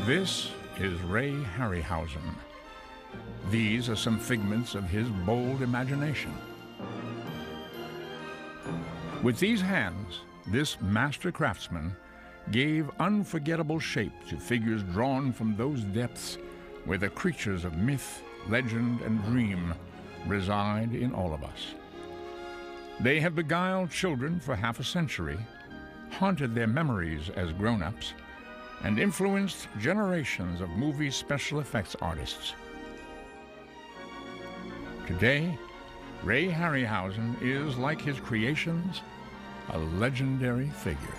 This is Ray Harryhausen. These are some figments of his bold imagination. With these hands, this master craftsman gave unforgettable shape to figures drawn from those depths where the creatures of myth, legend, and dream reside in all of us. They have beguiled children for half a century, haunted their memories as grown-ups, and influenced generations of movie special effects artists. Today, Ray Harryhausen is, like his creations, a legendary figure.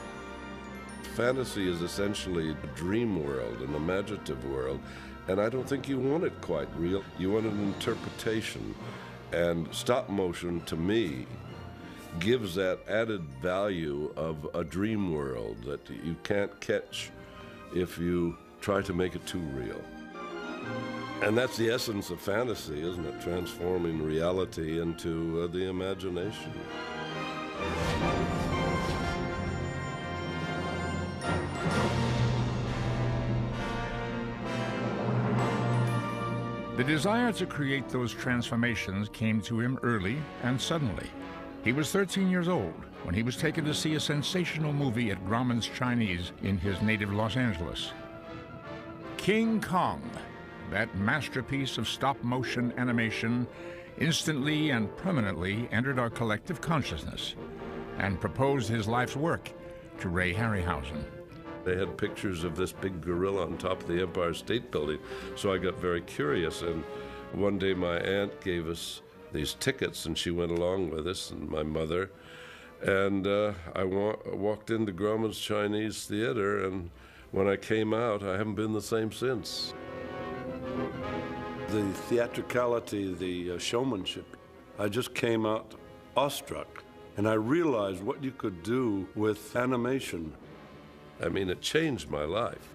Fantasy is essentially a dream world, an imaginative world, and I don't think you want it quite real. You want an interpretation, and stop motion, to me, gives that added value of a dream world that you can't catch if you try to make it too real. And that's the essence of fantasy, isn't it? Transforming reality into the imagination. The desire to create those transformations came to him early and suddenly. He was 13 years old when he was taken to see a sensational movie at Grauman's Chinese in his native Los Angeles. King Kong, that masterpiece of stop-motion animation, instantly and permanently entered our collective consciousness and proposed his life's work to Ray Harryhausen. They had pictures of this big gorilla on top of the Empire State Building, so I got very curious, and one day my aunt gave us these tickets, and she went along with us, and my mother, and I walked into Grauman's Chinese Theater, and when I came out, I haven't been the same since. The theatricality, the showmanship, I just came out awestruck, and I realized what you could do with animation. I mean, it changed my life.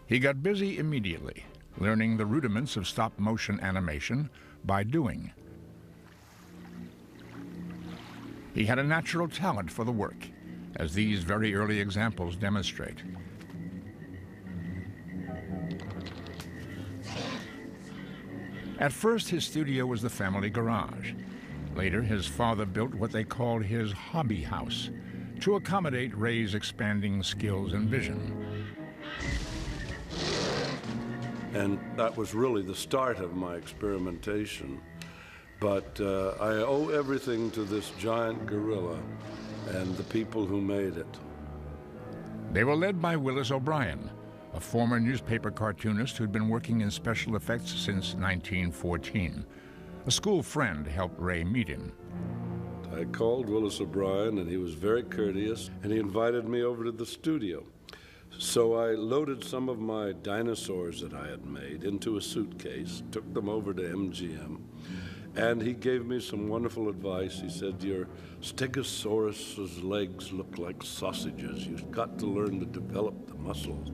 He got busy immediately, learning the rudiments of stop-motion animation by doing. He had a natural talent for the work, as these very early examples demonstrate. At first, his studio was the family garage. Later, his father built what they called his hobby house to accommodate Ray's expanding skills and vision. And that was really the start of my experimentation. But I owe everything to this giant gorilla and the people who made it. They were led by Willis O'Brien, a former newspaper cartoonist who'd been working in special effects since 1914. A school friend helped Ray meet him. I called Willis O'Brien, and he was very courteous, and he invited me over to the studio. So I loaded some of my dinosaurs that I had made into a suitcase, took them over to MGM, and he gave me some wonderful advice. He said, "Your Stegosaurus's legs look like sausages. You've got to learn to develop the muscles."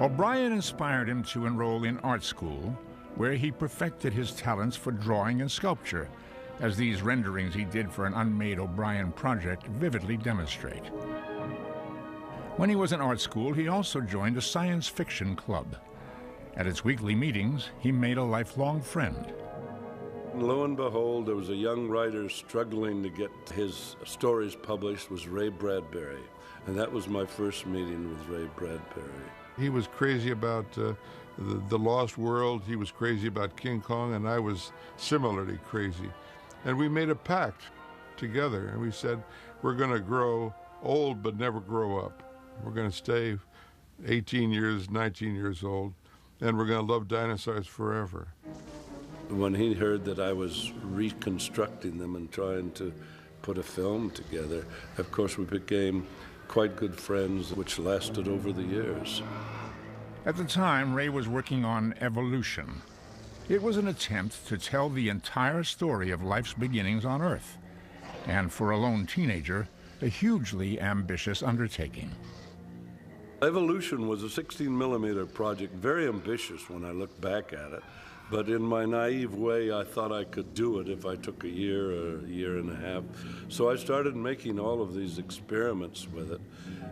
O'Brien inspired him to enroll in art school, where he perfected his talents for drawing and sculpture, as these renderings he did for an unmade O'Brien project vividly demonstrate. When he was in art school, he also joined a science fiction club. At its weekly meetings, he made a lifelong friend. And lo and behold, there was a young writer struggling to get his stories published, was Ray Bradbury. And that was my first meeting with Ray Bradbury. He was crazy about the Lost World. He was crazy about King Kong, and I was similarly crazy. And we made a pact together, and we said, we're going to grow old but never grow up. We're going to stay 18 years, 19 years old, and we're going to love dinosaurs forever. When he heard that I was reconstructing them and trying to put a film together, of course we became quite good friends, which lasted over the years. At the time, Ray was working on Evolution. It was an attempt to tell the entire story of life's beginnings on Earth, and for a lone teenager, a hugely ambitious undertaking. Evolution was a 16-millimeter project, very ambitious when I look back at it. But in my naive way, I thought I could do it if I took a year or a year and a half. So I started making all of these experiments with it.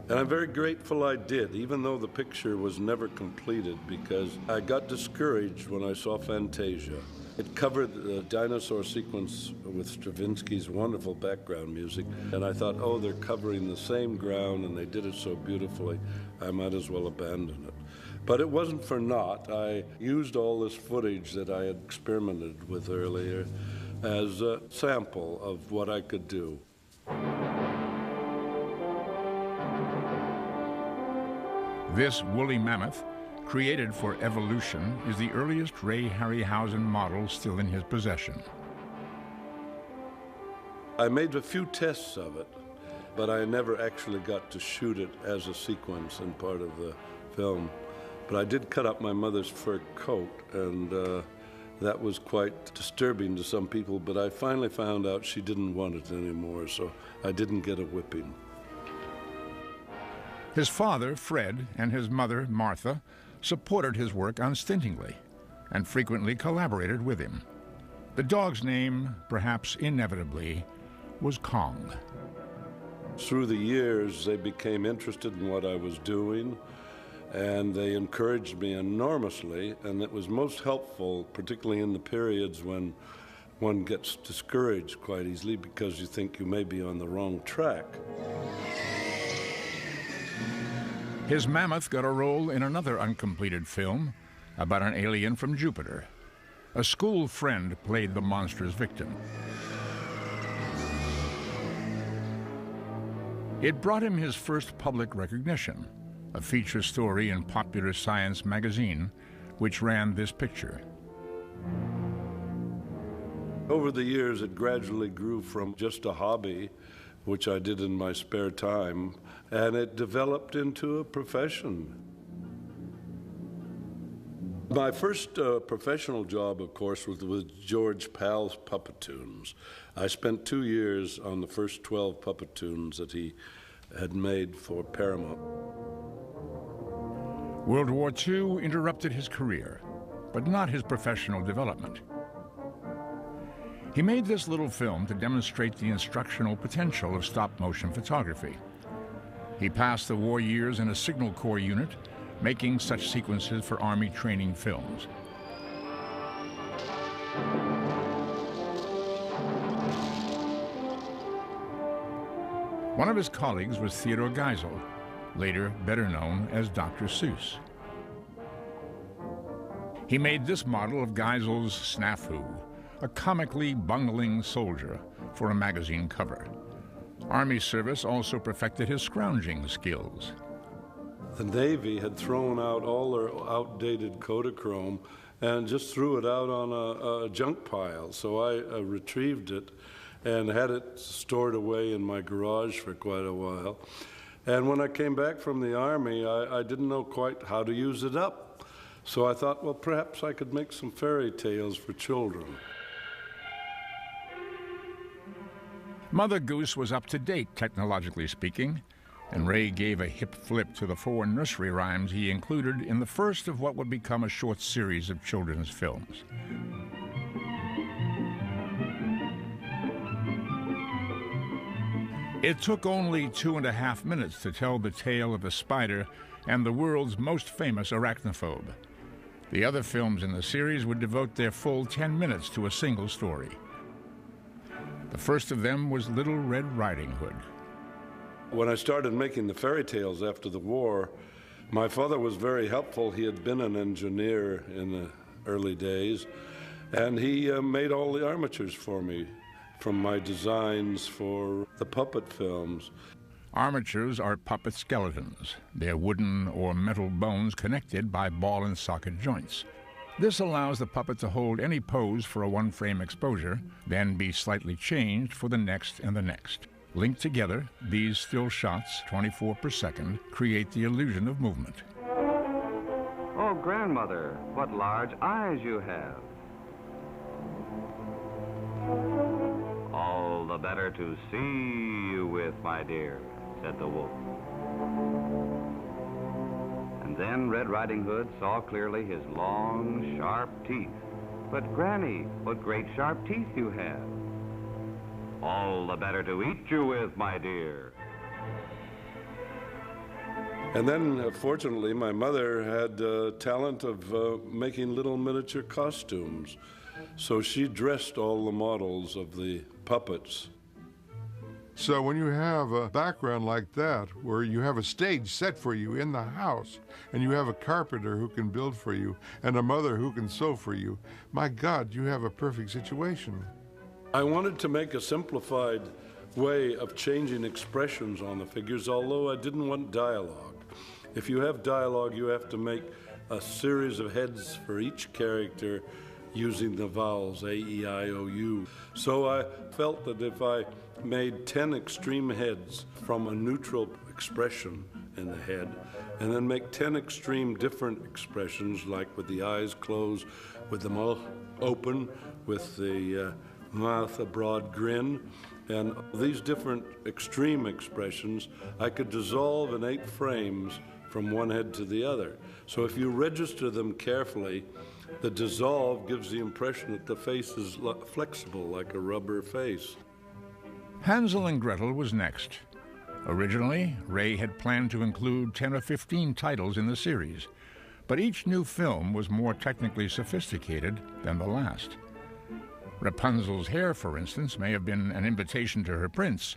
And I'm very grateful I did, even though the picture was never completed, because I got discouraged when I saw Fantasia. It covered the dinosaur sequence with Stravinsky's wonderful background music, and I thought, oh, they're covering the same ground, and they did it so beautifully, I might as well abandon it. But it wasn't for naught. I used all this footage that I had experimented with earlier as a sample of what I could do. This woolly mammoth, created for evolution, is the earliest Ray Harryhausen model still in his possession. I made a few tests of it, but I never actually got to shoot it as a sequence in part of the film. But I did cut up my mother's fur coat, and that was quite disturbing to some people, but I finally found out she didn't want it anymore, so I didn't get a whipping. His father, Fred, and his mother, Martha, supported his work unstintingly and frequently collaborated with him. The dog's name, perhaps inevitably, was Kong. Through the years, they became interested in what I was doing, and they encouraged me enormously, and it was most helpful, particularly in the periods when one gets discouraged quite easily because you think you may be on the wrong track. His mammoth got a role in another uncompleted film about an alien from Jupiter. A school friend played the monster's victim. It brought him his first public recognition, a feature story in Popular Science magazine, which ran this picture. Over the years, it gradually grew from just a hobby, which I did in my spare time, and it developed into a profession. My first professional job, of course, was with George Pal's Puppetoons. I spent 2 years on the first 12 Puppetoons that he had made for Paramount. World War II interrupted his career, but not his professional development. He made this little film to demonstrate the instructional potential of stop-motion photography. He passed the war years in a Signal Corps unit, making such sequences for Army training films. One of his colleagues was Theodore Geisel, later better known as Dr. Seuss. He made this model of Geisel's snafu, a comically bungling soldier, for a magazine cover. Army service also perfected his scrounging skills. The Navy had thrown out all their outdated Kodachrome and just threw it out on a junk pile. So I retrieved it and had it stored away in my garage for quite a while. And when I came back from the Army, I didn't know quite how to use it up. So I thought, well, perhaps I could make some fairy tales for children. Mother Goose was up to date, technologically speaking, and Ray gave a hip flip to the 4 nursery rhymes he included in the first of what would become a short series of children's films. It took only 2.5 minutes to tell the tale of a spider and the world's most famous arachnophobe. The other films in the series would devote their full 10 minutes to a single story. The first of them was Little Red Riding Hood. When I started making the fairy tales after the war, my father was very helpful. He had been an engineer in the early days, and he made all the armatures for me from my designs for the puppet films. Armatures are puppet skeletons. They're wooden or metal bones connected by ball and socket joints. This allows the puppet to hold any pose for a one-frame exposure, then be slightly changed for the next and the next. Linked together, these still shots, 24 per second, create the illusion of movement. Oh, grandmother, what large eyes you have. All the better to see you with, my dear, said the wolf. And then Red Riding Hood saw clearly his long, sharp teeth. But, Granny, what great sharp teeth you have. All the better to eat you with, my dear. And then, fortunately, my mother had talent of making little miniature costumes. So she dressed all the models of the puppets. So when you have a background like that, where you have a stage set for you in the house, and you have a carpenter who can build for you, and a mother who can sew for you, my God, you have a perfect situation. I wanted to make a simplified way of changing expressions on the figures, although I didn't want dialogue. If you have dialogue, you have to make a series of heads for each character using the vowels A, E, I, O, U. So I felt that if I made 10 extreme heads from a neutral expression in the head, and then make 10 extreme different expressions, like with the eyes closed, with the mouth open, with the mouth a broad grin, and these different extreme expressions I could dissolve in 8 frames from one head to the other. So if you register them carefully, the dissolve gives the impression that the face is flexible, like a rubber face. Hansel and Gretel was next. Originally, Ray had planned to include 10 or 15 titles in the series, but each new film was more technically sophisticated than the last. Rapunzel's hair, for instance, may have been an invitation to her prince,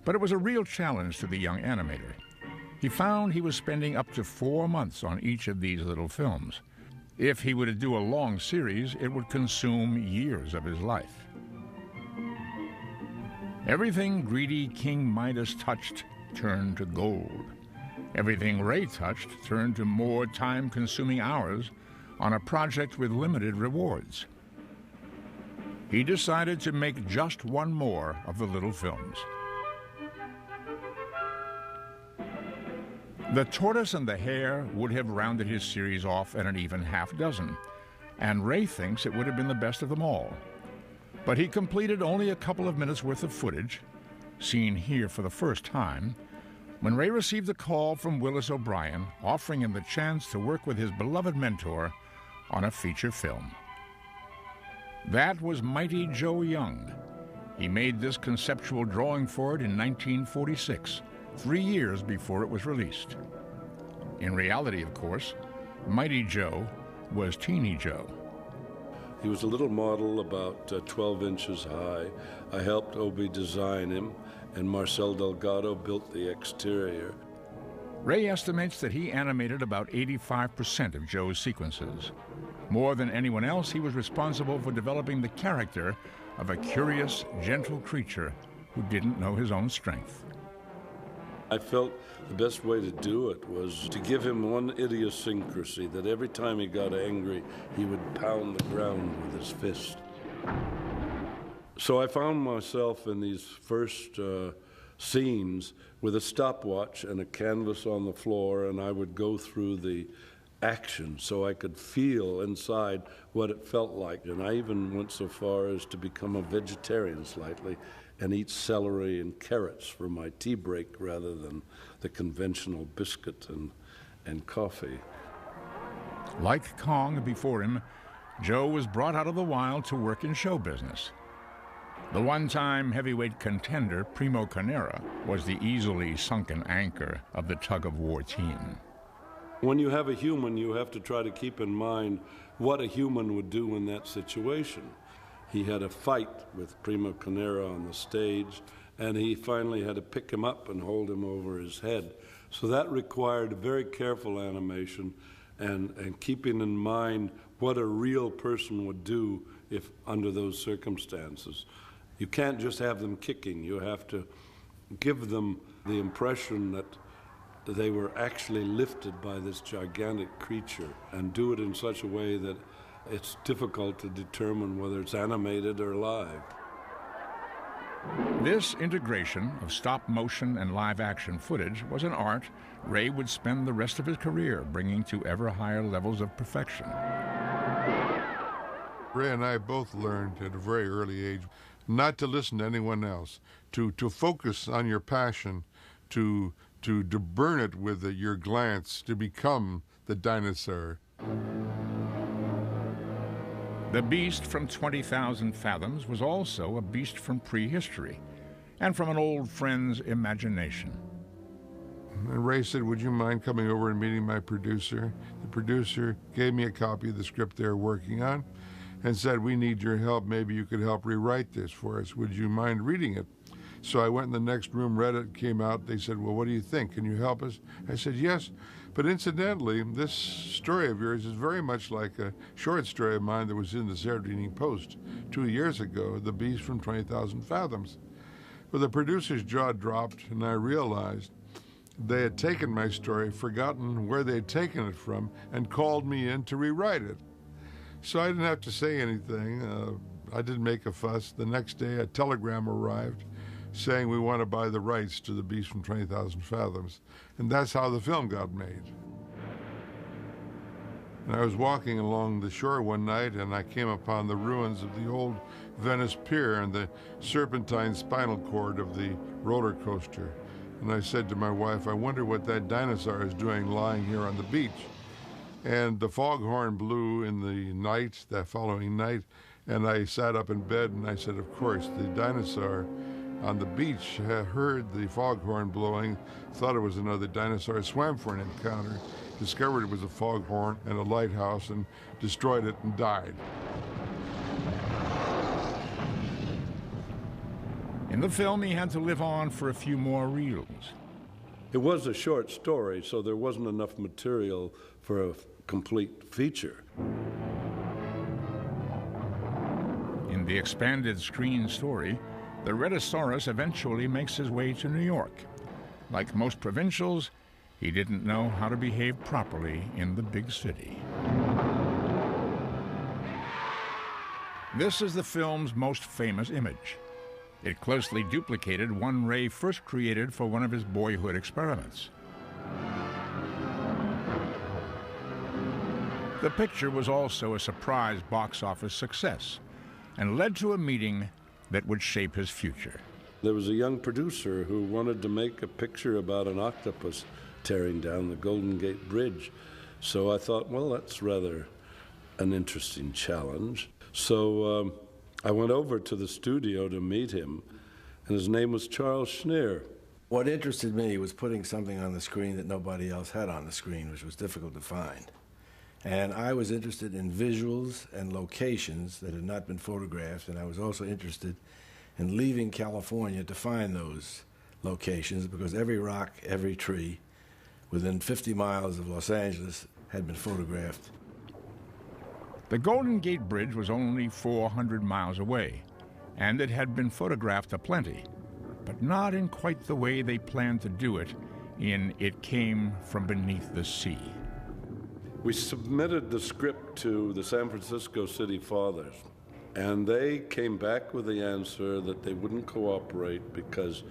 but it was a real challenge to the young animator. He found he was spending up to 4 months on each of these little films. If he were to do a long series, it would consume years of his life. Everything greedy King Midas touched turned to gold. Everything Ray touched turned to more time-consuming hours on a project with limited rewards. He decided to make just one more of the little films. The Tortoise and the Hare would have rounded his series off at an even half dozen, and Ray thinks it would have been the best of them all. But he completed only a couple of minutes worth of footage, seen here for the first time, when Ray received a call from Willis O'Brien offering him the chance to work with his beloved mentor on a feature film. That was Mighty Joe Young. He made this conceptual drawing for it in 1946, 3 years before it was released. In reality, of course, Mighty Joe was Teeny Joe. He was a little model about 12 inches high. I helped Obi design him, and Marcel Delgado built the exterior. Ray estimates that he animated about 85% of Joe's sequences. More than anyone else, he was responsible for developing the character of a curious, gentle creature who didn't know his own strength. I felt the best way to do it was to give him one idiosyncrasy, that every time he got angry, he would pound the ground with his fist. So I found myself in these first scenes with a stopwatch and a canvas on the floor, and I would go through the action so I could feel inside what it felt like. And I even went so far as to become a vegetarian slightly and eat celery and carrots for my tea break rather than the conventional biscuit and coffee. Like Kong before him, Joe was brought out of the wild to work in show business. The one-time heavyweight contender, Primo Carnera, was the easily sunken anchor of the tug-of-war team. When you have a human, you have to try to keep in mind what a human would do in that situation. He had a fight with Primo Carnera on the stage, and he finally had to pick him up and hold him over his head. So that required very careful animation and keeping in mind what a real person would do if under those circumstances. You can't just have them kicking. You have to give them the impression that they were actually lifted by this gigantic creature and do it in such a way that it's difficult to determine whether it's animated or live. This integration of stop-motion and live-action footage was an art Ray would spend the rest of his career bringing to ever higher levels of perfection. Ray and I both learned at a very early age not to listen to anyone else, to focus on your passion, to burn it with your glance, to become the dinosaur. The beast from 20,000 Fathoms was also a beast from prehistory and from an old friend's imagination. And Ray said, would you mind coming over and meeting my producer? The producer gave me a copy of the script they were working on and said, we need your help. Maybe you could help rewrite this for us. Would you mind reading it? So I went in the next room, read it, came out. They said, well, what do you think? Can you help us? I said, yes. But incidentally, this story of yours is very much like a short story of mine that was in the Saturday Evening Post 2 years ago, The Beast from 20,000 Fathoms. Well, the producer's jaw dropped, and I realized they had taken my story, forgotten where they'd taken it from, and called me in to rewrite it. So I didn't have to say anything. I didn't make a fuss. The next day, a telegram arrived saying we want to buy the rights to The Beast from 20,000 Fathoms. And that's how the film got made. And I was walking along the shore one night, and I came upon the ruins of the old Venice Pier and the serpentine spinal cord of the roller coaster. And I said to my wife, I wonder what that dinosaur is doing lying here on the beach. And the foghorn blew in the night, that following night, and I sat up in bed and I said, of course, the dinosaur on the beach heard the foghorn blowing, thought it was another dinosaur, swam for an encounter, discovered it was a foghorn and a lighthouse, and destroyed it and died. In the film, he had to live on for a few more reels. It was a short story, so there wasn't enough material for a complete feature. In the expanded screen story, the Rhedosaurus eventually makes his way to New York. Like most provincials, he didn't know how to behave properly in the big city. This is the film's most famous image. It closely duplicated one Ray first created for one of his boyhood experiments. The picture was also a surprise box office success and led to a meeting that would shape his future. There was a young producer who wanted to make a picture about an octopus tearing down the Golden Gate Bridge. So I thought, well, that's rather an interesting challenge. So I went over to the studio to meet him, and his name was Charles Schneer. What interested me was putting something on the screen that nobody else had on the screen, which was difficult to find. And I was interested in visuals and locations that had not been photographed, and I was also interested in leaving California to find those locations, because every rock, every tree within 50 miles of Los Angeles had been photographed. The Golden Gate Bridge was only 400 miles away, and it had been photographed aplenty, but not in quite the way they planned to do it in It Came From Beneath the Sea. We submitted the script to the San Francisco City Fathers, and they came back with the answer that they wouldn't cooperate because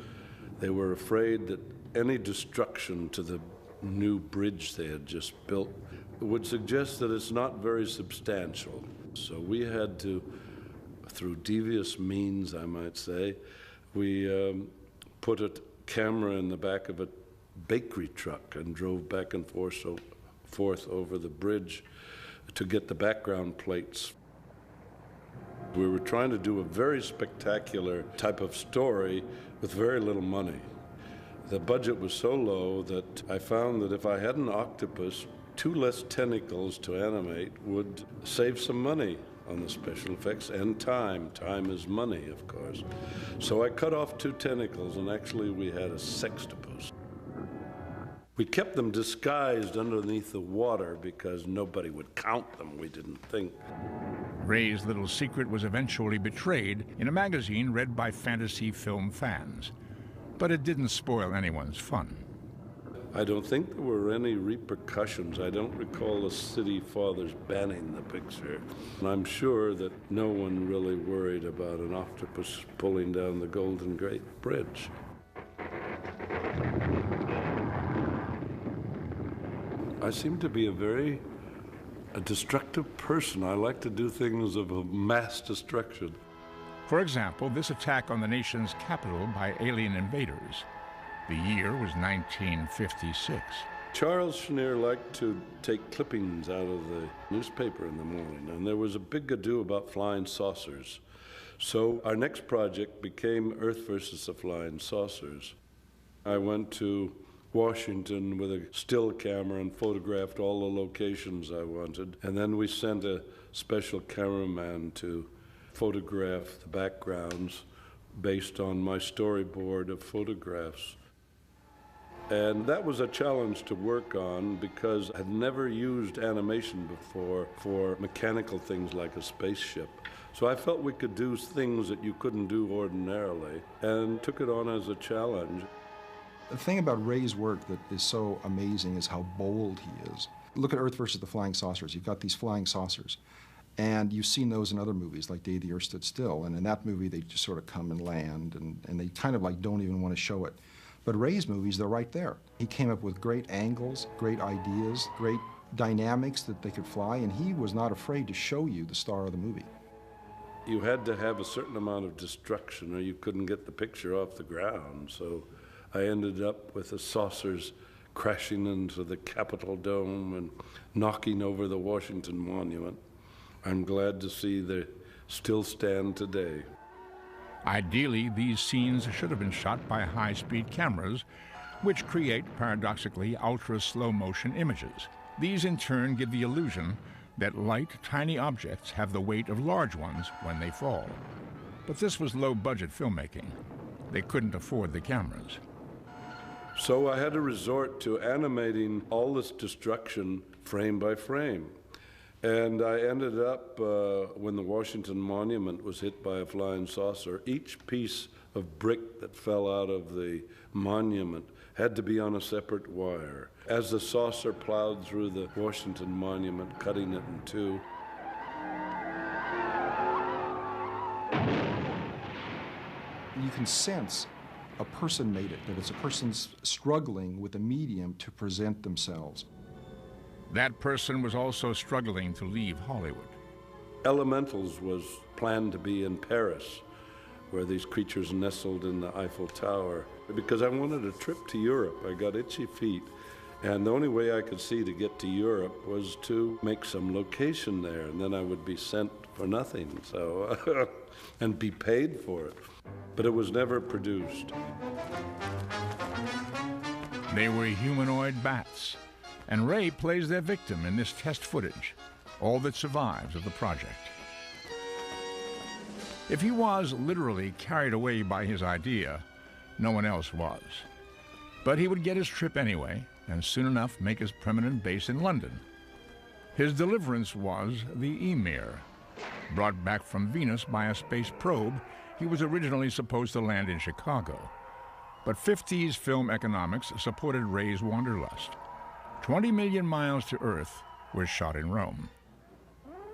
they were afraid that any destruction to the new bridge they had just built would suggest that it's not very substantial. So we had to, through devious means, I might say, we put a camera in the back of a bakery truck and drove back and forth over the bridge to get the background plates. We were trying to do a very spectacular type of story with very little money. The budget was so low that I found that if I had an octopus, 2 less tentacles to animate would save some money on the special effects and time. Time is money, of course. So I cut off 2 tentacles, and actually we had a sextopus. We kept them disguised underneath the water because nobody would count them, we didn't think. Ray's little secret was eventually betrayed in a magazine read by fantasy film fans, but it didn't spoil anyone's fun. I don't think there were any repercussions. I don't recall the city fathers banning the picture. And I'm sure that no one really worried about an octopus pulling down the Golden Gate Bridge. I seem to be a very destructive person. I like to do things of a mass destruction. For example, this attack on the nation's capital by alien invaders. The year was 1956. Charles Schneer liked to take clippings out of the newspaper in the morning, and there was a big ado about flying saucers. So our next project became Earth versus the Flying Saucers. I went to Washington with a still camera and photographed all the locations I wanted. And then we sent a special cameraman to photograph the backgrounds based on my storyboard of photographs. And that was a challenge to work on because I'd never used animation before for mechanical things like a spaceship. So I felt we could do things that you couldn't do ordinarily, and took it on as a challenge. The thing about Ray's work that is so amazing is how bold he is. Look at Earth versus the Flying Saucers. You've got these flying saucers. And you've seen those in other movies, like Day the Earth Stood Still. And in that movie, they just sort of come and land, and they kind of like don't even want to show it. But Ray's movies, they're right there. He came up with great angles, great ideas, great dynamics that they could fly, and he was not afraid to show you the star of the movie. You had to have a certain amount of destruction or you couldn't get the picture off the ground. So I ended up with the saucers crashing into the Capitol Dome and knocking over the Washington Monument. I'm glad to see they still stand today. Ideally, these scenes should have been shot by high-speed cameras, which create, paradoxically, ultra-slow-motion images. These, in turn, give the illusion that light, tiny objects have the weight of large ones when they fall. But this was low-budget filmmaking. They couldn't afford the cameras. So I had to resort to animating all this destruction frame by frame. And I ended up, when the Washington Monument was hit by a flying saucer, each piece of brick that fell out of the monument had to be on a separate wire. As the saucer plowed through the Washington Monument, cutting it in two, you can sense a person made it, that it's a person struggling with a medium to present themselves. That person was also struggling to leave Hollywood. Elementals was planned to be in Paris, where these creatures nestled in the Eiffel Tower. Because I wanted a trip to Europe, I got itchy feet. And the only way I could see to get to Europe was to make some location there, and then I would be sent for nothing, so, and be paid for it. But it was never produced. They were humanoid bats, and Ray plays their victim in this test footage, all that survives of the project. If he was literally carried away by his idea, no one else was. But he would get his trip anyway, and soon enough make his permanent base in London. His deliverance was the Emir. Brought back from Venus by a space probe, he was originally supposed to land in Chicago. But 50s film economics supported Ray's wanderlust. 20 million miles to Earth was shot in Rome.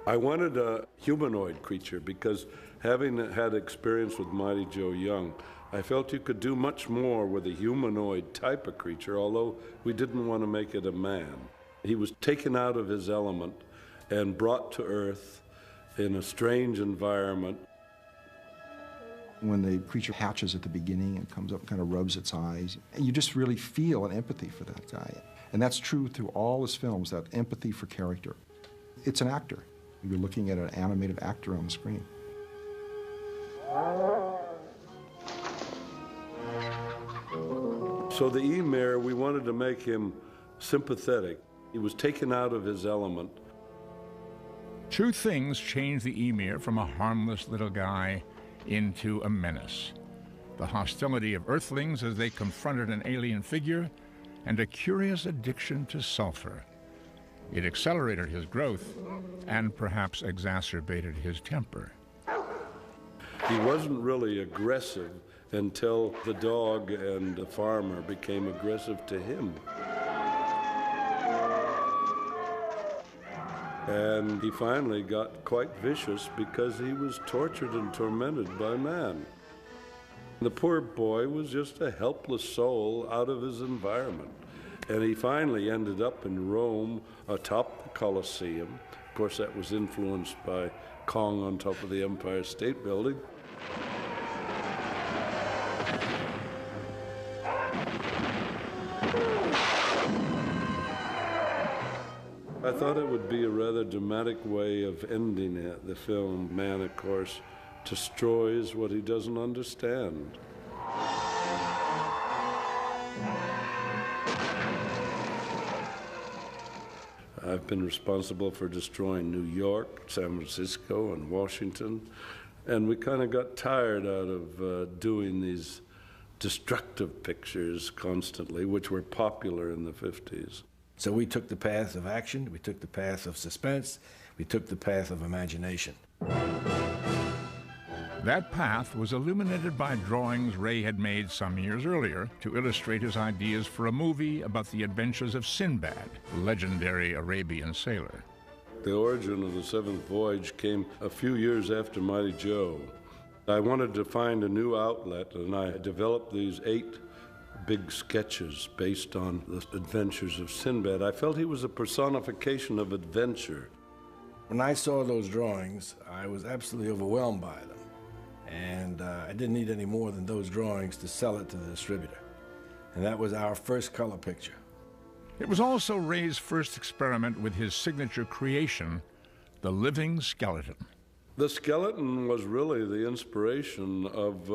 I wanted a humanoid creature because, having had experience with Mighty Joe Young, I felt you could do much more with a humanoid type of creature, although we didn't want to make it a man. He was taken out of his element and brought to Earth in a strange environment. When the creature hatches at the beginning and comes up and kind of rubs its eyes, and you just really feel an empathy for that guy. And that's true through all his films, that empathy for character. It's an actor. You're looking at an animated actor on the screen. So the Emir, we wanted to make him sympathetic. He was taken out of his element. Two things changed the Emir from a harmless little guy into a menace: the hostility of Earthlings as they confronted an alien figure, and a curious addiction to sulfur. It accelerated his growth and perhaps exacerbated his temper. He wasn't really aggressive until the dog and the farmer became aggressive to him. And he finally got quite vicious because he was tortured and tormented by man. The poor boy was just a helpless soul out of his environment. And he finally ended up in Rome atop the Colosseum. Of course, that was influenced by Kong on top of the Empire State Building. I thought it would be a rather dramatic way of ending it. The film, man, of course, destroys what he doesn't understand. I've been responsible for destroying New York, San Francisco, and Washington. And we kind of got tired out of doing these destructive pictures constantly, which were popular in the 50s. So we took the path of action, we took the path of suspense, we took the path of imagination. That path was illuminated by drawings Ray had made some years earlier to illustrate his ideas for a movie about the adventures of Sinbad, the legendary Arabian sailor. The origin of the Seventh Voyage came a few years after Mighty Joe. I wanted to find a new outlet, and I developed these 8 big sketches based on the adventures of Sinbad. I felt he was a personification of adventure. When I saw those drawings, I was absolutely overwhelmed by them. And I didn't need any more than those drawings to sell it to the distributor. And that was our first color picture. It was also Ray's first experiment with his signature creation, the living skeleton. The skeleton was really the inspiration of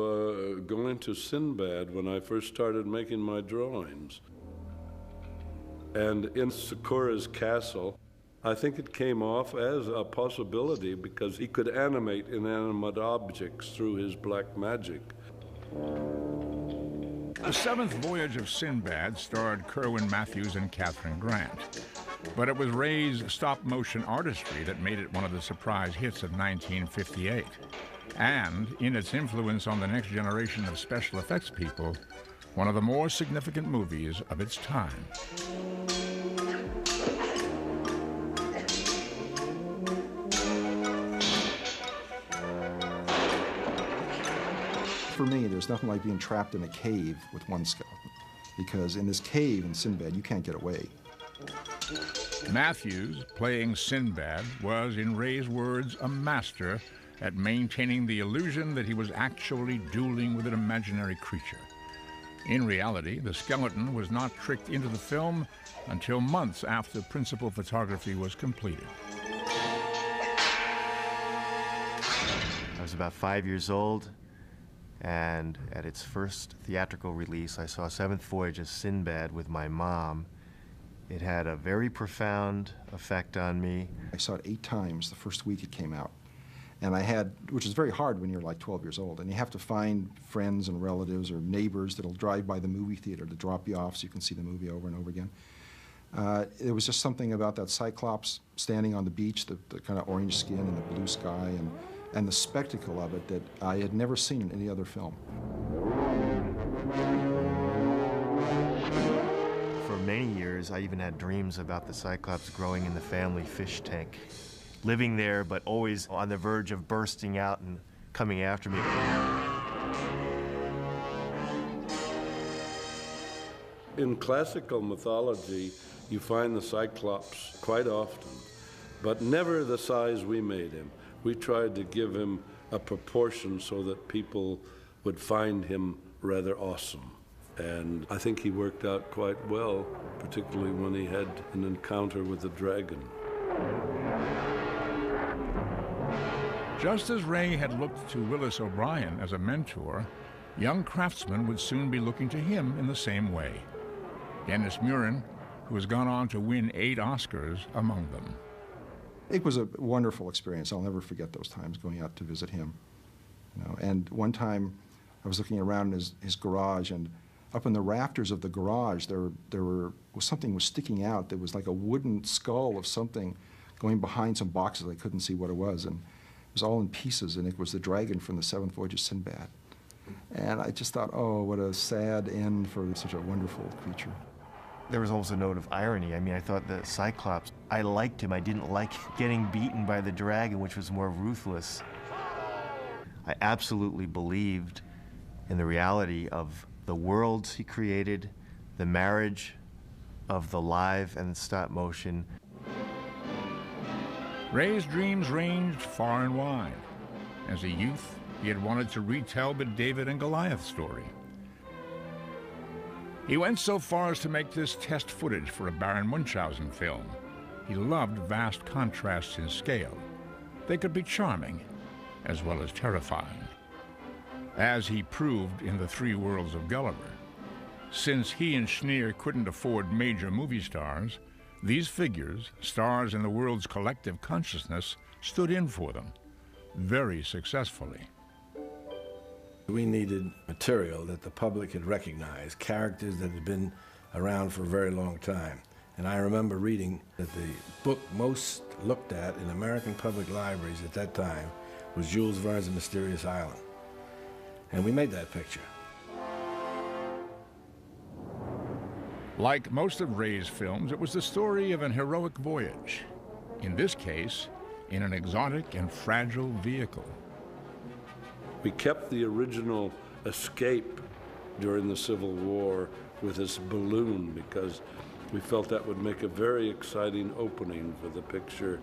going to Sinbad when I first started making my drawings. And in Sakura's castle, I think it came off as a possibility because he could animate inanimate objects through his black magic. The Seventh Voyage of Sinbad starred Kerwin Matthews and Catherine Grant. But it was Ray's stop-motion artistry that made it one of the surprise hits of 1958. And, in its influence on the next generation of special effects people, one of the more significant movies of its time. For me, there's nothing like being trapped in a cave with one skeleton, because in this cave in Sinbad, you can't get away. Matthews, playing Sinbad, was, in Ray's words, a master at maintaining the illusion that he was actually dueling with an imaginary creature. In reality, the skeleton was not tricked into the film until months after principal photography was completed. I was about 5 years old, and at its first theatrical release, I saw Seventh Voyage of Sinbad with my mom. It had a very profound effect on me. I saw it 8 times the first week it came out. And I had, which is very hard when you're like 12 years old, and you have to find friends and relatives or neighbors that'll drive by the movie theater to drop you off so you can see the movie over and over again. It was just something about that Cyclops standing on the beach, the kind of orange skin and the blue sky, and the spectacle of it that I had never seen in any other film. For many years, I even had dreams about the Cyclops growing in the family fish tank, living there, but always on the verge of bursting out and coming after me. In classical mythology, you find the Cyclops quite often, but never the size we made him. We tried to give him a proportion so that people would find him rather awesome. And I think he worked out quite well, particularly when he had an encounter with the dragon. Just as Ray had looked to Willis O'Brien as a mentor, young craftsmen would soon be looking to him in the same way. Dennis Muren, who has gone on to win 8 Oscars among them. It was a wonderful experience. I'll never forget those times going out to visit him. And one time I was looking around in his garage, and up in the rafters of the garage was something was sticking out. There was like a wooden skull of something going behind some boxes. I couldn't see what it was, and it was all in pieces, and it was the dragon from the Seventh Voyage of Sinbad. And I just thought, oh, what a sad end for such a wonderful creature. There was almost a note of irony. I mean, I thought the Cyclops, I liked him. I didn't like getting beaten by the dragon, which was more ruthless. I absolutely believed in the reality of the worlds he created, the marriage of the live and stop motion. Ray's dreams ranged far and wide. As a youth, he had wanted to retell the David and Goliath story. He went so far as to make this test footage for a Baron Munchausen film. He loved vast contrasts in scale. They could be charming, as well as terrifying. As he proved in The 3 Worlds of Gulliver. Since he and Schneer couldn't afford major movie stars, These figures, stars in the world's collective consciousness, stood in for them, very successfully. We needed material that the public had recognized, characters that had been around for a very long time. And I remember reading that the book most looked at in American public libraries at that time was Jules Verne's The Mysterious Island. And we made that picture. Like most of Ray's films, it was the story of an heroic voyage. In this case, in an exotic and fragile vehicle. We kept the original escape during the Civil War with this balloon because we felt that would make a very exciting opening for the picture.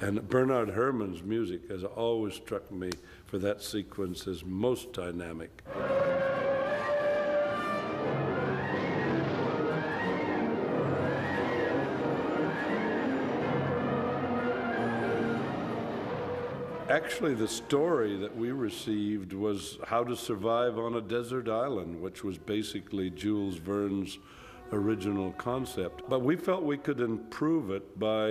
And Bernard Herrmann's music has always struck me for that sequence as most dynamic. Actually, the story that we received was How to Survive on a Desert Island, which was basically Jules Verne's original concept. But we felt we could improve it by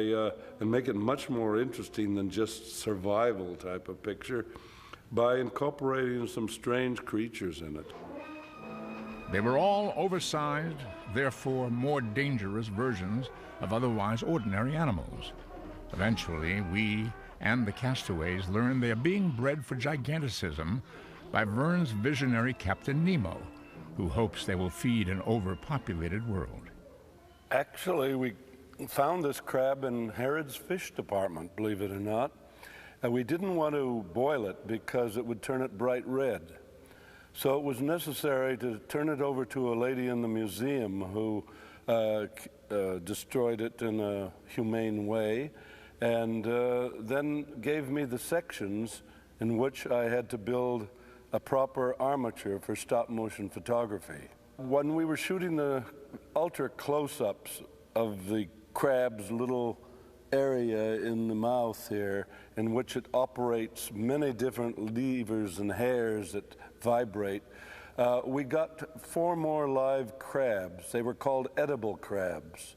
and make it much more interesting than just survival type of picture by incorporating some strange creatures in it. They were all oversized, therefore more dangerous versions of otherwise ordinary animals. Eventually, we and the castaways learn they are being bred for giganticism by Verne's visionary Captain Nemo, who hopes they will feed an overpopulated world. Actually, we found this crab in Harrod's fish department, believe it or not. And we didn't want to boil it because it would turn it bright red. So it was necessary to turn it over to a lady in the museum who destroyed it in a humane way, and then gave me the sections in which I had to build a proper armature for stop-motion photography. When we were shooting the ultra close-ups of the crab's little area in the mouth here, in which it operates many different levers and hairs that vibrate, we got 4 more live crabs. They were called edible crabs.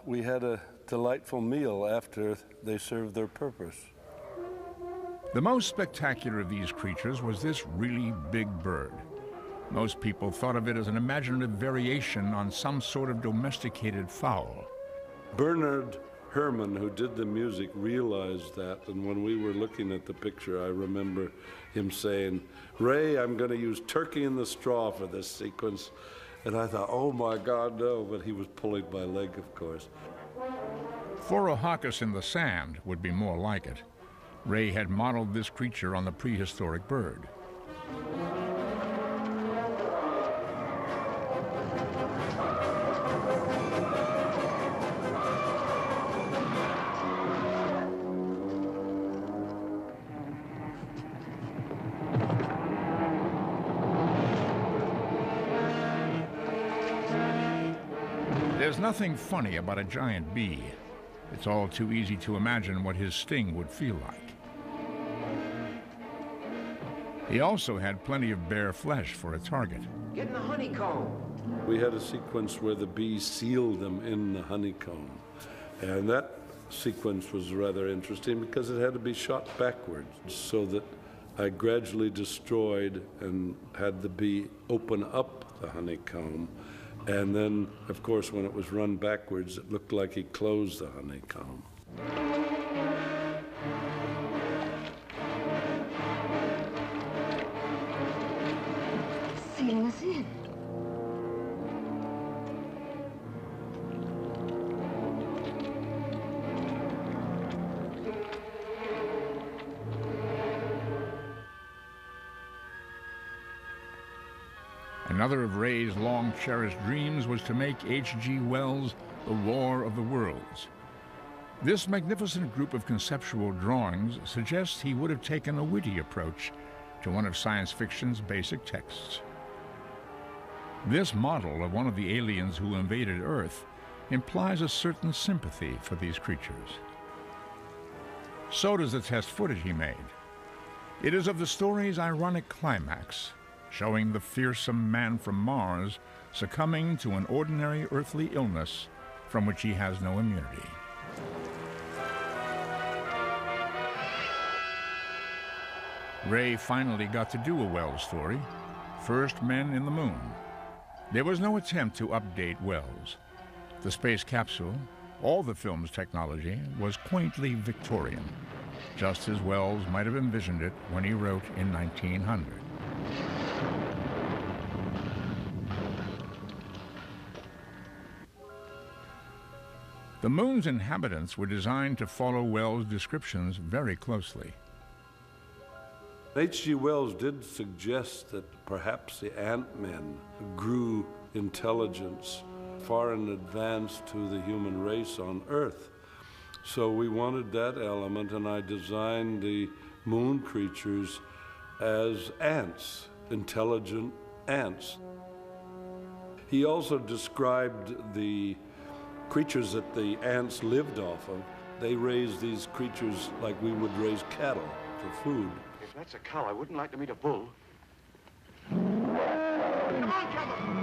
We had a delightful meal after they served their purpose. The most spectacular of these creatures was this really big bird. Most people thought of it as an imaginative variation on some sort of domesticated fowl. Bernard Herrmann, who did the music, realized that, and when we were looking at the picture, I remember him saying, "Ray, I'm going to use turkey in the straw for this sequence." And I thought, oh my God, no, but he was pulling my leg, of course. Phororhacus in the sand would be more like it. Ray had modeled this creature on the prehistoric bird. There's nothing funny about a giant bee. It's all too easy to imagine what his sting would feel like. He also had plenty of bare flesh for a target. Get in the honeycomb. We had a sequence where the bee sealed them in the honeycomb. And that sequence was rather interesting because it had to be shot backwards so that I gradually destroyed and had the bee open up the honeycomb. And then, of course, when it was run backwards, it looked like he closed the honeycomb. Sealing us in. Another of Ray's long-cherished dreams was to make H.G. Wells' The War of the Worlds. This magnificent group of conceptual drawings suggests he would have taken a witty approach to one of science fiction's basic texts. This model of one of the aliens who invaded Earth implies a certain sympathy for these creatures. So does the test footage he made. It is of the story's ironic climax, showing the fearsome man from Mars succumbing to an ordinary earthly illness from which he has no immunity. Ray finally got to do a Wells story, First Men in the Moon. There was no attempt to update Wells. The space capsule, all the film's technology, was quaintly Victorian, just as Wells might have envisioned it when he wrote in 1900. The moon's inhabitants were designed to follow Wells' descriptions very closely. H.G. Wells did suggest that perhaps the ant-men grew intelligence far in advance to the human race on Earth. So we wanted that element, and I designed the moon creatures as ants, intelligent ants. He also described the creatures that the ants lived off of. They raised these creatures like we would raise cattle for food. If that's a cow, I wouldn't like to meet a bull. Come on, Captain!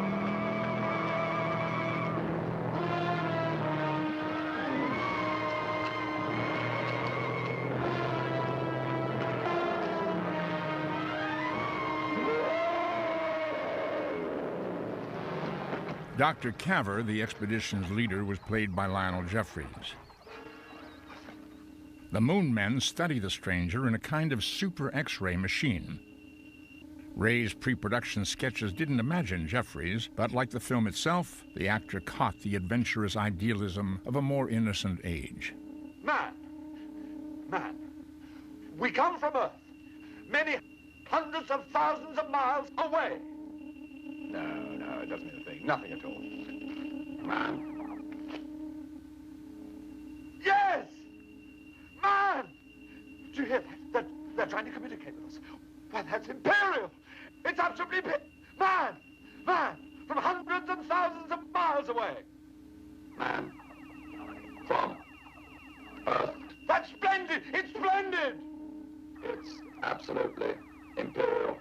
Dr. Caver, the expedition's leader, was played by Lionel Jeffries. The Moon Men study the stranger in a kind of super X-ray machine. Ray's pre-production sketches didn't imagine Jeffries, but like the film itself, the actor caught the adventurous idealism of a more innocent age. Man, we come from Earth, many hundreds of thousands of miles away. No, it doesn't mean a thing. Nothing at all. Man. Yes! Man! Do you hear that? They're trying to communicate with us. Why, that's imperial! It's absolutely Man! From hundreds and thousands of miles away! Man. From Earth. That's splendid! It's splendid! It's absolutely imperial.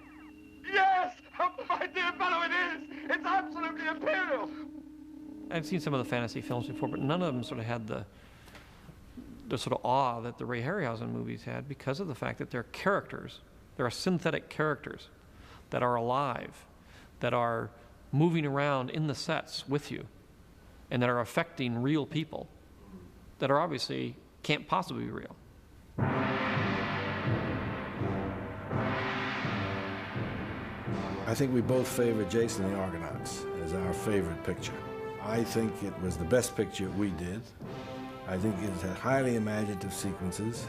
Yes! Oh, my dear fellow, it is! It's absolutely imperial! I've seen some of the fantasy films before, but none of them sort of had the sort of awe that the Ray Harryhausen movies had because of the fact that they're characters. There are synthetic characters that are alive, that are moving around in the sets with you, and that are affecting real people that are obviously can't possibly be real. I think we both favor Jason and the Argonauts as our favorite picture. I think it was the best picture we did. I think it had highly imaginative sequences.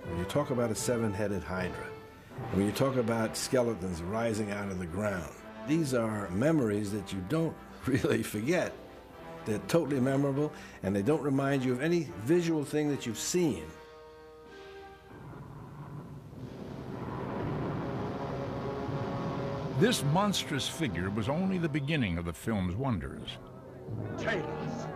When you talk about a seven-headed hydra, when you talk about skeletons rising out of the ground, these are memories that you don't really forget. They're totally memorable, and they don't remind you of any visual thing that you've seen. This monstrous figure was only the beginning of the film's wonders. Tails.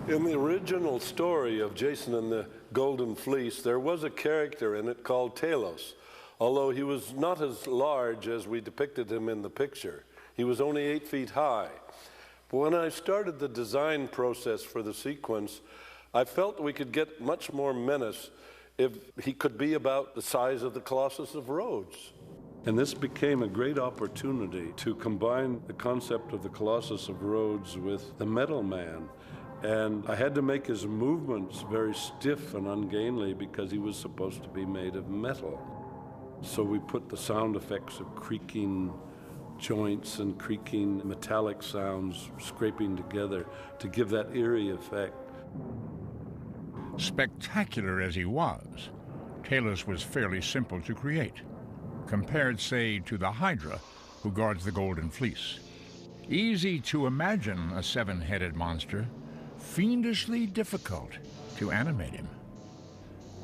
In the original story of Jason and the Golden Fleece, there was a character in it called Talos, although he was not as large as we depicted him in the picture. He was only 8 feet high. But when I started the design process for the sequence, I felt we could get much more menace if he could be about the size of the Colossus of Rhodes. And this became a great opportunity to combine the concept of the Colossus of Rhodes with the Metal Man. And I had to make his movements very stiff and ungainly because he was supposed to be made of metal. So we put the sound effects of creaking joints and creaking metallic sounds scraping together to give that eerie effect. Spectacular as he was, Talos was fairly simple to create, compared, say, to the Hydra, who guards the Golden Fleece. Easy to imagine a seven-headed monster, fiendishly difficult to animate him.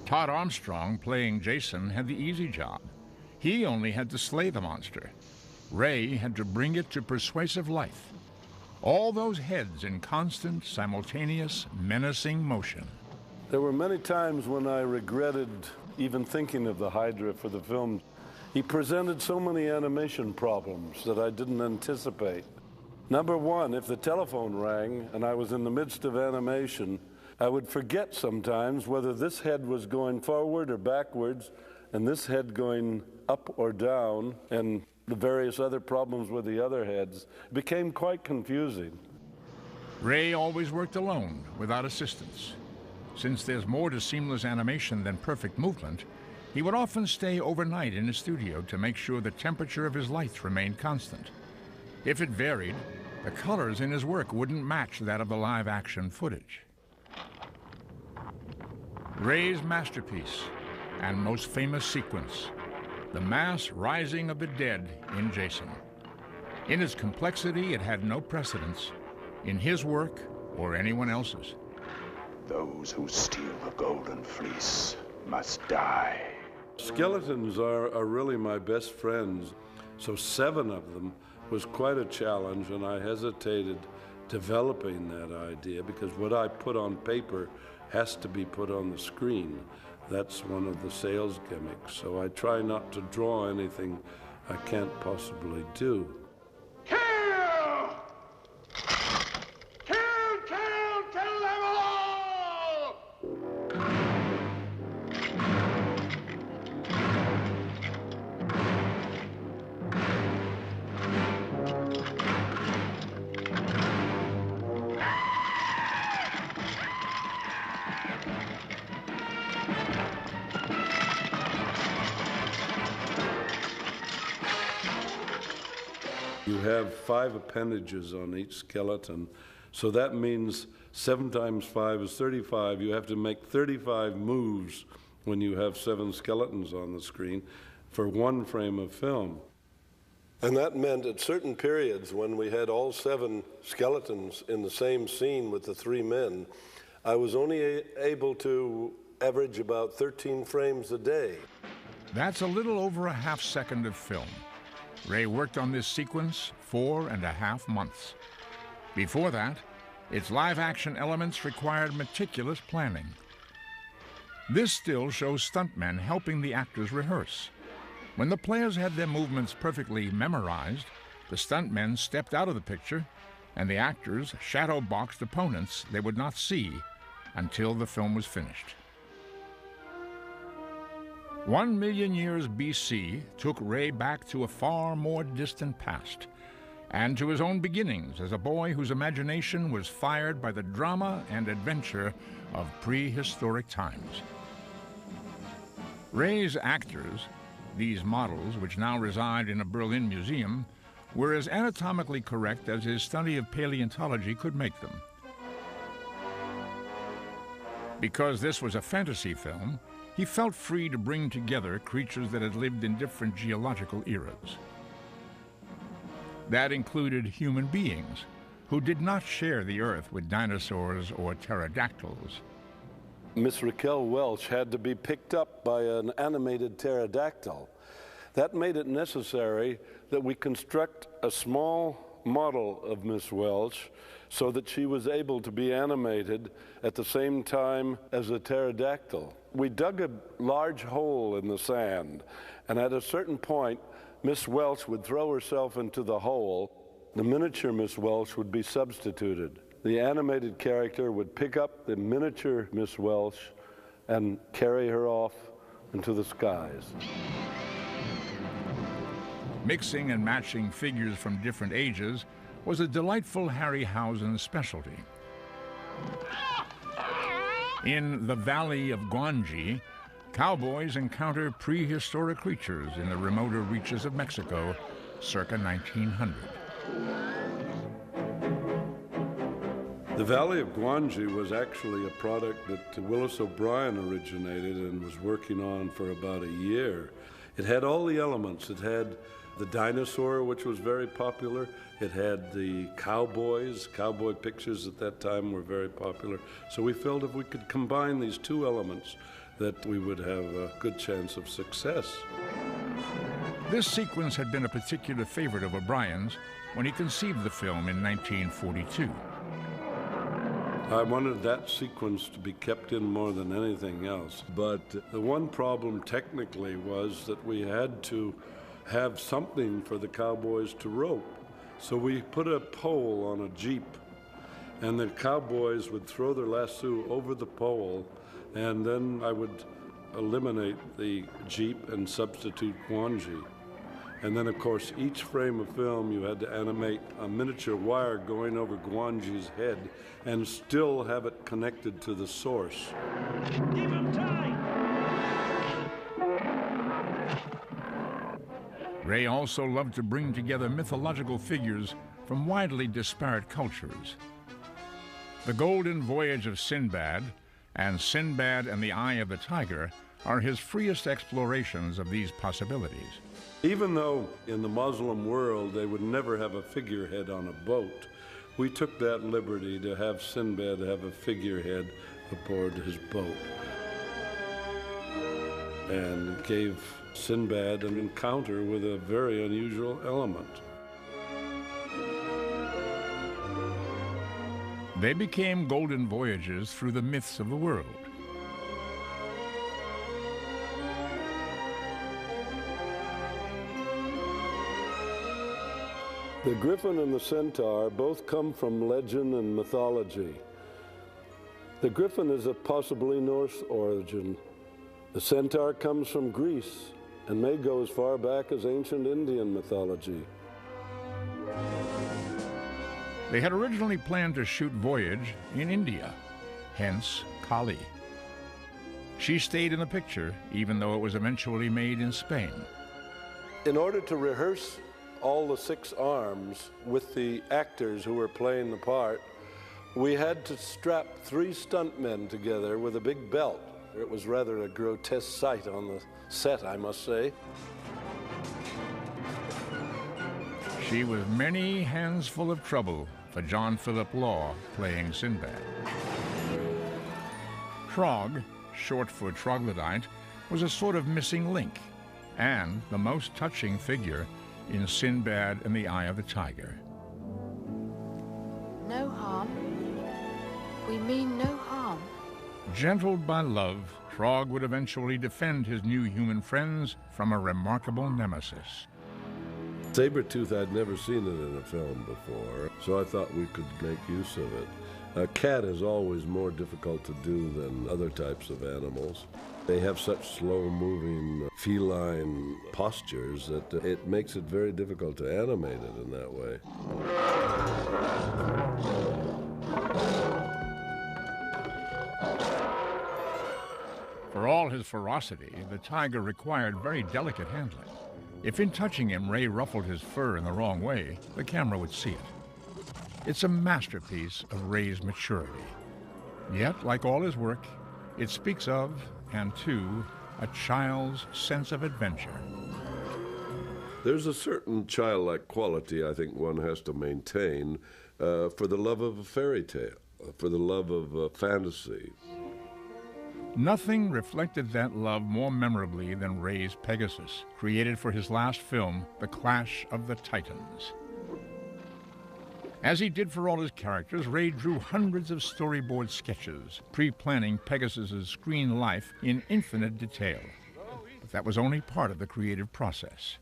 Todd Armstrong, playing Jason, had the easy job. He only had to slay the monster. Ray had to bring it to persuasive life. All those heads in constant, simultaneous, menacing motion. There were many times when I regretted even thinking of the Hydra for the film. He presented so many animation problems that I didn't anticipate. Number one, if the telephone rang and I was in the midst of animation, I would forget sometimes whether this head was going forward or backwards and this head going up or down, and the various other problems with the other heads became quite confusing. Ray always worked alone, without assistance. Since there's more to seamless animation than perfect movement, he would often stay overnight in his studio to make sure the temperature of his lights remained constant. If it varied, the colors in his work wouldn't match that of the live-action footage. Ray's masterpiece and most famous sequence, the mass rising of the dead in Jason. In its complexity, it had no precedence in his work or anyone else's. Those who steal the golden fleece must die. Skeletons are really my best friends, so 7 of them was quite a challenge, and I hesitated developing that idea because what I put on paper has to be put on the screen. That's one of the sales gimmicks, so I try not to draw anything I can't possibly do. Kill! Kill, kill, kill them all! You have 5 appendages on each skeleton, so that means 7 times 5 is 35. You have to make 35 moves when you have 7 skeletons on the screen for 1 frame of film. And that meant at certain periods when we had all 7 skeletons in the same scene with the 3 men, I was only able to average about 13 frames a day. That's a little over a half second of film. Ray worked on this sequence 4.5 months. Before that, its live-action elements required meticulous planning. This still shows stuntmen helping the actors rehearse. When the players had their movements perfectly memorized, the stuntmen stepped out of the picture, and the actors shadow-boxed opponents they would not see until the film was finished. 1 million years BC took Ray back to a far more distant past, and to his own beginnings as a boy whose imagination was fired by the drama and adventure of prehistoric times. Ray's actors, these models which now reside in a Berlin museum, were as anatomically correct as his study of paleontology could make them. Because this was a fantasy film, he felt free to bring together creatures that had lived in different geological eras. That included human beings who did not share the Earth with dinosaurs or pterodactyls. Miss Raquel Welch had to be picked up by an animated pterodactyl. That made it necessary that we construct a small model of Miss Welch so that she was able to be animated at the same time as a pterodactyl. We dug a large hole in the sand, and at a certain point, Miss Welch would throw herself into the hole. The miniature Miss Welch would be substituted. The animated character would pick up the miniature Miss Welch and carry her off into the skies. Mixing and matching figures from different ages was a delightful Harryhausen specialty. In the Valley of Guanji, cowboys encounter prehistoric creatures in the remoter reaches of Mexico circa 1900. The Valley of Guanji was actually a product that Willis O'Brien originated and was working on for about a year. It had all the elements. It had the dinosaur, which was very popular. It had the cowboys. Cowboy pictures at that time were very popular. So we felt if we could combine these 2 elements, that we would have a good chance of success. This sequence had been a particular favorite of O'Brien's when he conceived the film in 1942. I wanted that sequence to be kept in more than anything else. But the one problem technically was that we had to have something for the cowboys to rope. So we put a pole on a jeep, and the cowboys would throw their lasso over the pole, and then I would eliminate the jeep and substitute Guanji. And then, of course, each frame of film you had to animate a miniature wire going over Guanji's head and still have it connected to the source. Keep him tight! Ray also loved to bring together mythological figures from widely disparate cultures. The Golden Voyage of Sinbad and Sinbad and the Eye of the Tiger are his freest explorations of these possibilities. Even though in the Muslim world they would never have a figurehead on a boat, we took that liberty to have Sinbad have a figurehead aboard his boat, and gave Sinbad an encounter with a very unusual element. They became golden voyages through the myths of the world. The griffin and the centaur both come from legend and mythology. The griffin is of possibly Norse origin. The centaur comes from Greece and may go as far back as ancient Indian mythology. They had originally planned to shoot Voyage in India, hence Kali. She stayed in the picture, even though it was eventually made in Spain. In order to rehearse all the 6 arms with the actors who were playing the part, we had to strap 3 stuntmen together with a big belt. It was rather a grotesque sight on the set, I must say. She was many hands full of trouble for John Philip Law playing Sinbad. Trog, short for troglodyte, was a sort of missing link and the most touching figure in Sinbad and the Eye of the Tiger. No harm. We mean no harm. Gentled by love, Trog would eventually defend his new human friends from a remarkable nemesis. Sabretooth, I'd never seen it in a film before, so I thought we could make use of it. A cat is always more difficult to do than other types of animals. They have such slow-moving feline postures that it makes it very difficult to animate it in that way. For all his ferocity, the tiger required very delicate handling. If in touching him, Ray ruffled his fur in the wrong way, the camera would see it. It's a masterpiece of Ray's maturity. Yet, like all his work, it speaks of, and to, a child's sense of adventure. There's a certain childlike quality I think one has to maintain for the love of a fairy tale, for the love of fantasy. Nothing reflected that love more memorably than Ray's Pegasus, created for his last film, The Clash of the Titans. As he did for all his characters, Ray drew hundreds of storyboard sketches, pre-planning Pegasus's screen life in infinite detail. But that was only part of the creative process.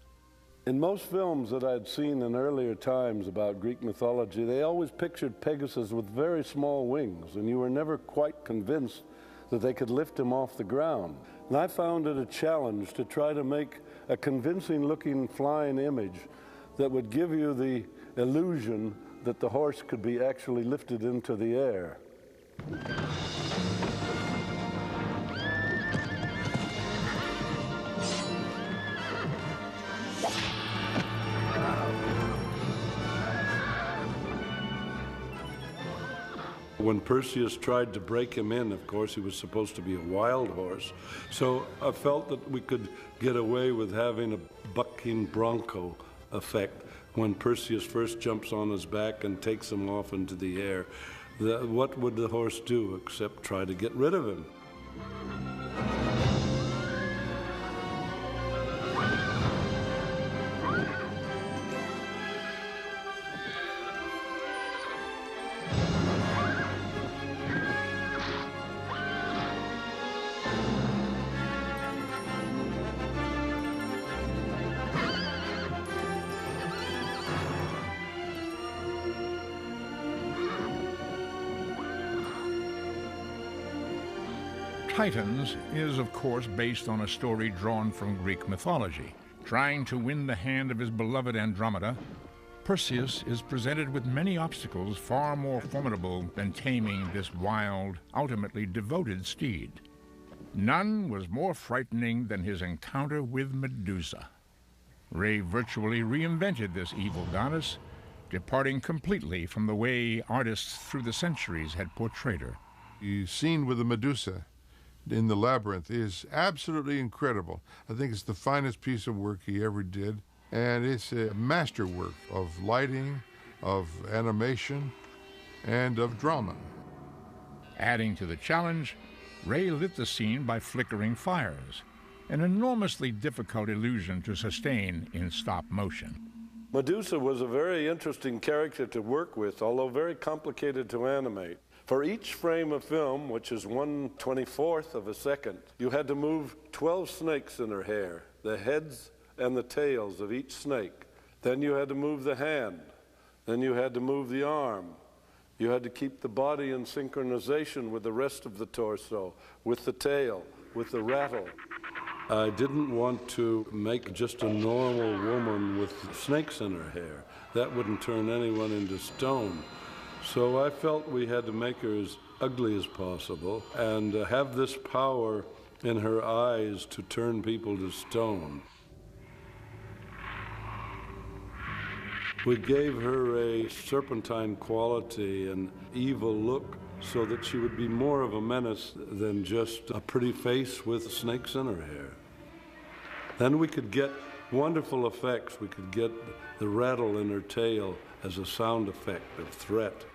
In most films that I'd seen in earlier times about Greek mythology, they always pictured Pegasus with very small wings, and you were never quite convinced that they could lift him off the ground. And I found it a challenge to try to make a convincing-looking flying image that would give you the illusion that the horse could be actually lifted into the air. When Perseus tried to break him in, of course, he was supposed to be a wild horse. So I felt that we could get away with having a bucking bronco effect when Perseus first jumps on his back and takes him off into the air. What would the horse do except try to get rid of him? Titans is, of course, based on a story drawn from Greek mythology. Trying to win the hand of his beloved Andromeda, Perseus is presented with many obstacles far more formidable than taming this wild, ultimately devoted steed. None was more frightening than his encounter with Medusa. Ray virtually reinvented this evil goddess, departing completely from the way artists through the centuries had portrayed her. The scene with the Medusa in the labyrinth is absolutely incredible. I think it's the finest piece of work he ever did, and it's a masterwork of lighting, of animation, and of drama. Adding to the challenge, Ray lit the scene by flickering fires, an enormously difficult illusion to sustain in stop motion. Medusa was a very interesting character to work with, although very complicated to animate. For each frame of film, which is 1/24th of a second, you had to move 12 snakes in her hair, the heads and the tails of each snake. Then you had to move the hand. Then you had to move the arm. You had to keep the body in synchronization with the rest of the torso, with the tail, with the rattle. I didn't want to make just a normal woman with snakes in her hair. That wouldn't turn anyone into stone. So I felt we had to make her as ugly as possible and have this power in her eyes to turn people to stone. We gave her a serpentine quality, an evil look, so that she would be more of a menace than just a pretty face with snakes in her hair. Then we could get wonderful effects. We could get the rattle in her tail as a sound effect of threat.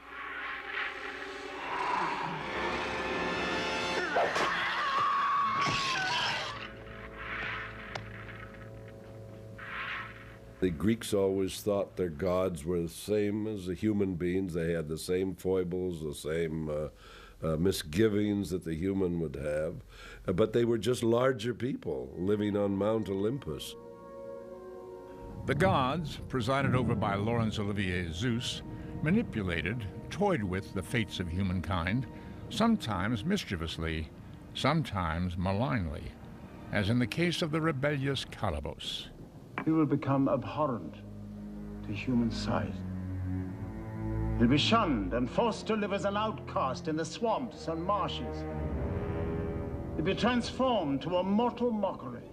The Greeks always thought their gods were the same as the human beings. They had the same foibles, the same misgivings that the human would have, but they were just larger people living on Mount Olympus. The gods, presided over by Laurence Olivier's Zeus, manipulated, toyed with the fates of humankind, sometimes mischievously, sometimes malignly, as in the case of the rebellious Calibos. He will become abhorrent to human sight. He'll be shunned and forced to live as an outcast in the swamps and marshes. He'll be transformed to a mortal mockery,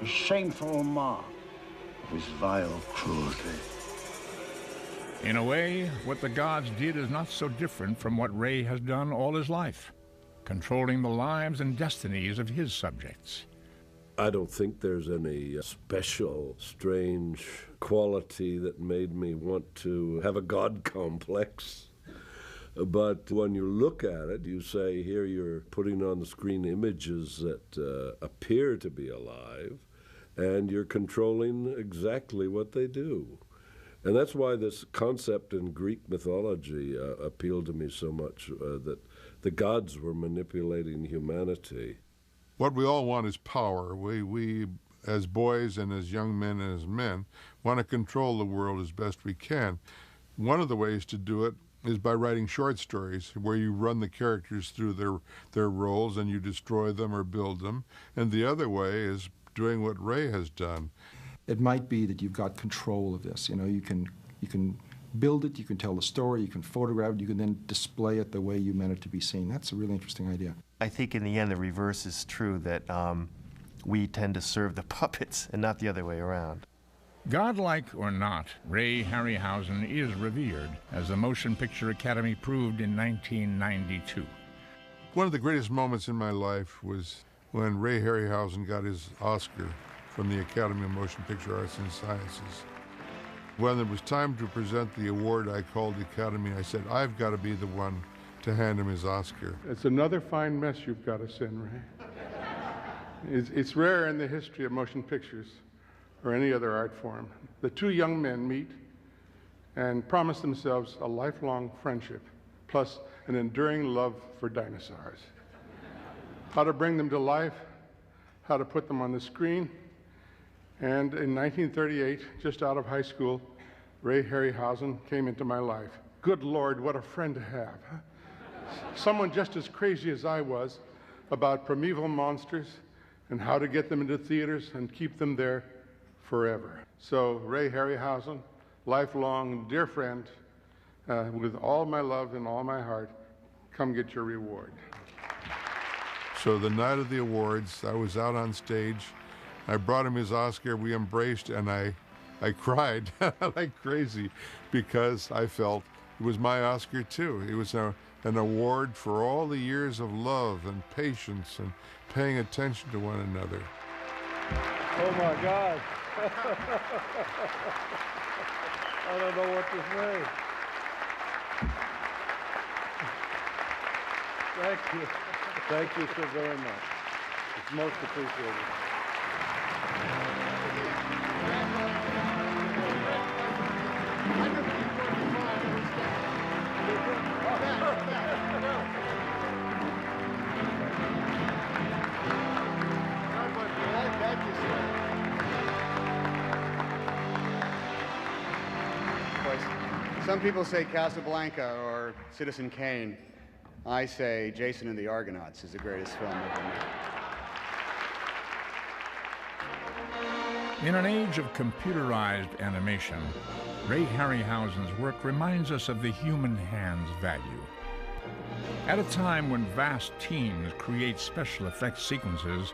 a shameful mark of his vile cruelty. In a way, what the gods did is not so different from what Ray has done all his life, controlling the lives and destinies of his subjects. I don't think there's any special, strange quality that made me want to have a God complex. But when you look at it, you say, here you're putting on the screen images that appear to be alive, and you're controlling exactly what they do. And that's why this concept in Greek mythology appealed to me so much, that the gods were manipulating humanity. What we all want is power. We, as boys and as young men and as men, want to control the world as best we can. One of the ways to do it is by writing short stories where you run the characters through their roles and you destroy them or build them. And the other way is doing what Ray has done. It might be that you've got control of this. You know, you can build it, you can tell the story, you can photograph it, you can then display it the way you meant it to be seen. That's a really interesting idea. I think in the end the reverse is true, that we tend to serve the puppets and not the other way around. Godlike or not, Ray Harryhausen is revered, as the Motion Picture Academy proved in 1992. One of the greatest moments in my life was when Ray Harryhausen got his Oscar from the Academy of Motion Picture Arts and Sciences. When it was time to present the award, I called the Academy. I said, I've got to be the one to hand him his Oscar. It's another fine mess you've got us in, Ray. It's rare in the history of motion pictures or any other art form. The two young men meet and promise themselves a lifelong friendship, plus an enduring love for dinosaurs. How to bring them to life, how to put them on the screen. And in 1938, just out of high school, Ray Harryhausen came into my life. Good Lord, what a friend to have. Huh? Someone just as crazy as I was, about primeval monsters and how to get them into theaters and keep them there forever. So, Ray Harryhausen, lifelong dear friend, with all my love and all my heart, come get your reward. So the night of the awards, I was out on stage. I brought him his Oscar. We embraced, and I cried like crazy because I felt it was my Oscar too. It was an award for all the years of love and patience and paying attention to one another. Oh my God. I don't know what to say. Thank you. Thank you so very much. It's most appreciated. Some people say Casablanca or Citizen Kane. I say Jason and the Argonauts is the greatest film ever made. In an age of computerized animation, Ray Harryhausen's work reminds us of the human hand's value. At a time when vast teams create special effects sequences,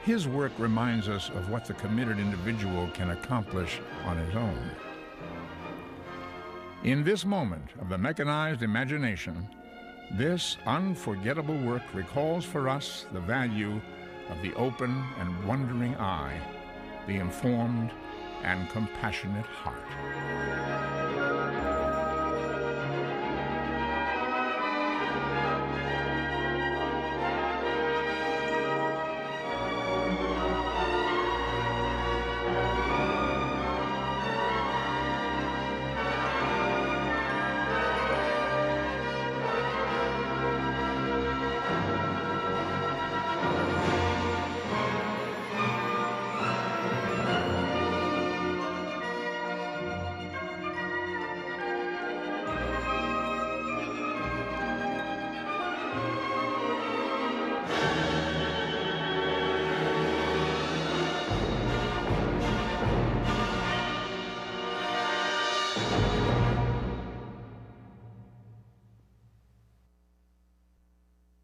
his work reminds us of what the committed individual can accomplish on his own. In this moment of the mechanized imagination, this unforgettable work recalls for us the value of the open and wondering eye, the informed and compassionate heart.